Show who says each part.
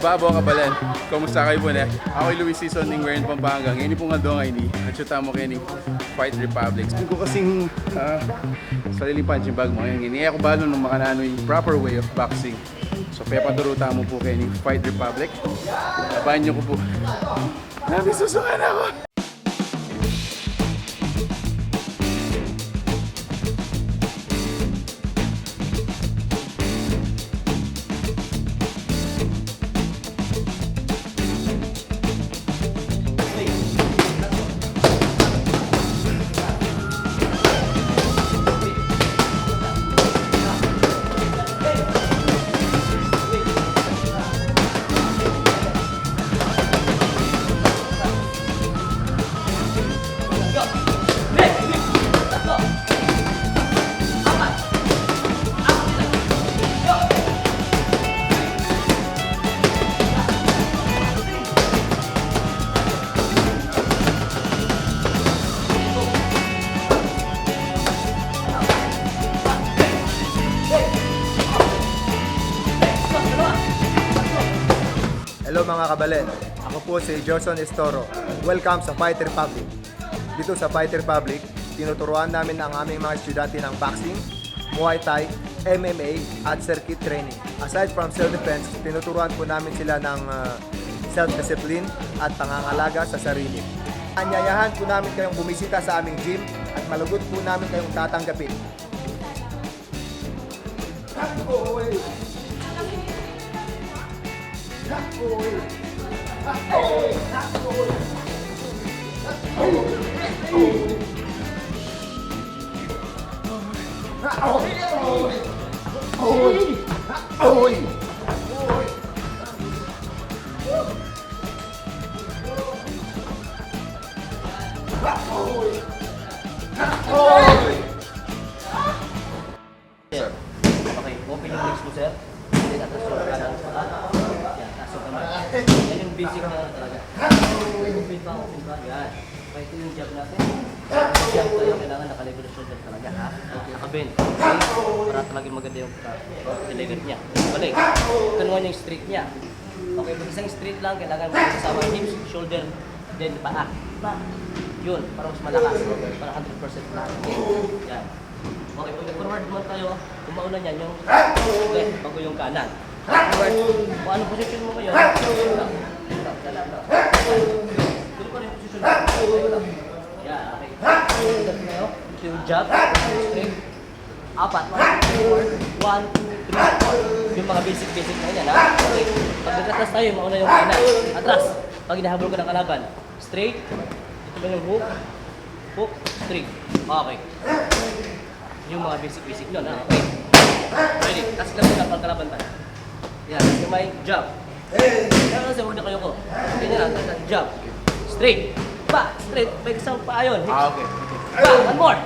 Speaker 1: Babo Kabalan, kumusta kayo po na? Ako'y Luis Season ng Wearing Pampanga. Ngayon po nga doon ngayon ni Natsuta mo kayo ni Fight Republic. Hindi ko kasing sarili punching bag mo ngayon. Hindi ako balo ng makanano yung proper way of boxing. So pepaduruta mo po kayo ni Fight Republic. Laban nyo ko po. Nabisusukan ako!
Speaker 2: Hello mga kabalen, ako po si Johnson Estoro. Welcome sa Fight Republic. Dito sa Fight Republic, tinuturuan namin ang aming mga estudyante ng boxing, Muay Thai, MMA at circuit training. Aside from self-defense, tinuturuan po namin sila ng self-discipline at pangangalaga sa sarili. Anyayahan po namin kayong bumisita sa aming gym at malugod po namin kayong tatanggapin.
Speaker 3: Okay, open yung legs mo, sir. Then atas yung kanan sa yan, taas yung kamay. Yan yung basic na talaga. Open pa, yan. Okay, ito yung jab natin. Jab tayo, kailangan nakalibro siya jab talaga, ha? Okay, nakabend. Okay, para talaga maganda yung delivery niya. Balik. Ito naman yung straight niya. Okay, pag isang straight lang, kailangan mo kasama hips, shoulder, then paa. Yun, para mas malakas. Para 100% lahat. Yan. Okay, pag forward mo tayo, kung mauna niyan yung left, bago yung kanan. Forward, kung anong position mo ngayon, lang. Dito pa rin yung position mo. Yan, okay. Yung jab, straight, apat, 1, 2, 3, yung mga basic na yan, ha? Okay, pag nagkatras tayo, mauna yung kanan. Atras, pag hinahabol ka ng kalaban, straight, ito ba yung hook, straight. Okay. Yung mga basic nun, ha? Okay. Ready? Tapos lang muna pagkalaban tayo. Yan, tapos yung may jab. Yan kasi huwag na kayo ko. Ganyan lang, jab. Straight. Straight. May isang paa yun.
Speaker 1: Okay.
Speaker 3: One more.